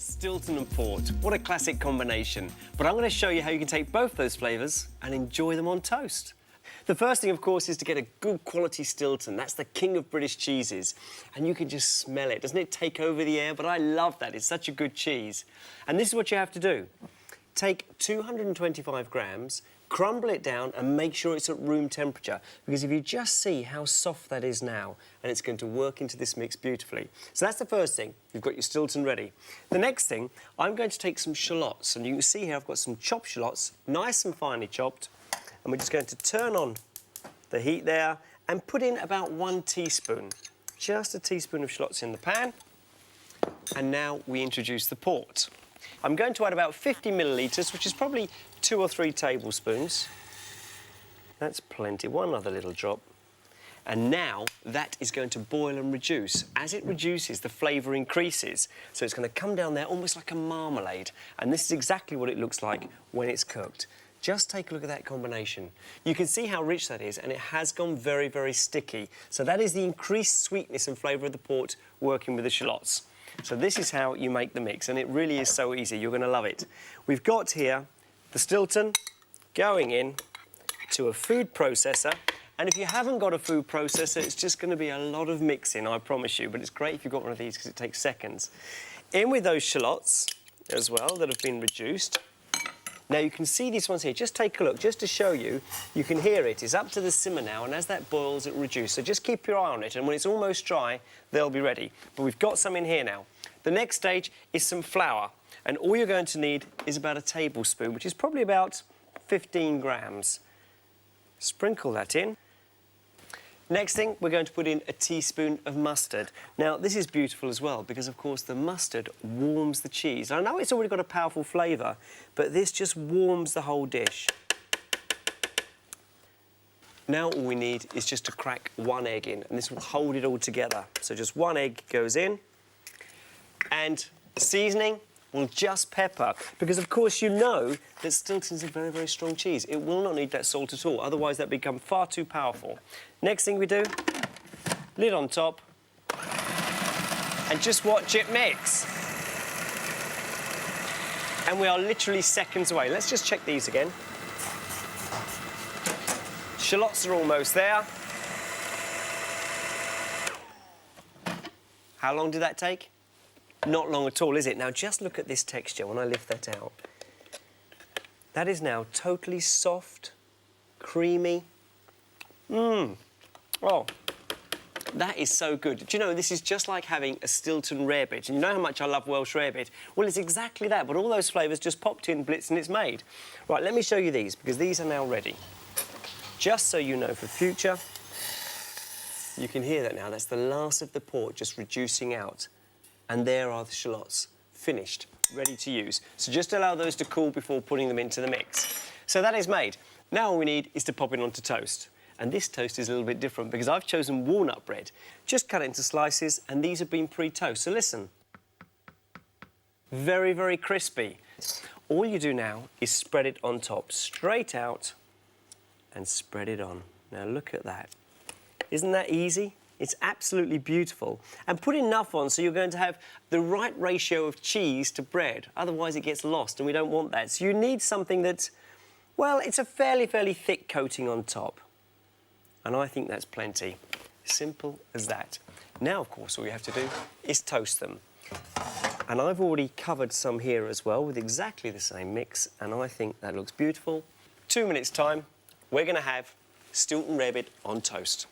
Stilton and port, what a classic combination. But I'm going to show you how you can take both those flavours and enjoy them on toast. The first thing, of course, is to get a good quality Stilton. That's the king of British cheeses. And you can just smell it. Doesn't it take over the air? But I love that. It's such a good cheese. And this is what you have to do. Take 225 grams, crumble it down and make sure it's at room temperature, because if you just see how soft that is now, and it's going to work into this mix beautifully. So that's the first thing. You've got your Stilton ready. The next thing, I'm going to take some shallots, and you can see here I've got some chopped shallots, nice and finely chopped, and we're just going to turn on the heat there and put in about 1 teaspoon. Just a teaspoon of shallots in the pan. And now we introduce the port. I'm going to add about 50 millilitres, which is probably 2 or 3 tablespoons. That's plenty. One other little drop. And now that is going to boil and reduce. As it reduces, the flavour increases. So it's going to come down there almost like a marmalade. And this is exactly what it looks like when it's cooked. Just take a look at that combination. You can see how rich that is, and it has gone very, very sticky. So that is the increased sweetness and flavour of the port working with the shallots. So this is how you make the mix, and it really is so easy. You're going to love it. We've got here the Stilton going in to a food processor, and if you haven't got a food processor, it's just going to be a lot of mixing, I promise you, but it's great if you've got one of these because it takes seconds. In with those shallots as well that have been reduced. Now, you can see these ones here. Just take a look, just to show you. You can hear it. It's up to the simmer now, and as that boils, it reduces. So just keep your eye on it, and when it's almost dry, they'll be ready. But we've got some in here now. The next stage is some flour, and all you're going to need is about a tablespoon, which is probably about 15 grams. Sprinkle that in. Next thing, we're going to put in a teaspoon of mustard. Now, this is beautiful as well because, of course, the mustard warms the cheese. I know it's already got a powerful flavour, but this just warms the whole dish. Now all we need is just to crack 1 egg in, and this will hold it all together. So just 1 egg goes in. And seasoning, well, just pepper, because, of course, you know that Stilton's a very, very strong cheese. It will not need that salt at all, otherwise that become far too powerful. Next thing we do, lid on top, and just watch it mix. And we are literally seconds away. Let's just check these again. Shallots are almost there. How long did that take? Not long at all, is it? Now, just look at this texture when I lift that out. That is now totally soft, creamy. Oh, that is so good. Do you know, this is just like having a Stilton Rarebit. And you know how much I love Welsh Rarebit? Well, it's exactly that, but all those flavours just popped in, blitzed, and it's made. Right, let me show you these, because these are now ready. Just so you know for future, you can hear that now. That's the last of the port just reducing out. And there are the shallots, finished, ready to use. So just allow those to cool before putting them into the mix. So that is made. Now all we need is to pop it onto toast. And this toast is a little bit different because I've chosen walnut bread. Just cut it into slices, and these have been pre-toast. So listen. Very, very crispy. All you do now is spread it on top, straight out, and spread it on. Now look at that. Isn't that easy? It's absolutely beautiful. And put enough on so you're going to have the right ratio of cheese to bread. Otherwise, it gets lost, and we don't want that. So you need something that's, well, it's a fairly thick coating on top. And I think that's plenty. Simple as that. Now, of course, all you have to do is toast them. And I've already covered some here as well with exactly the same mix, and I think that looks beautiful. 2 minutes' time, we're going to have Stilton Rarebit on toast.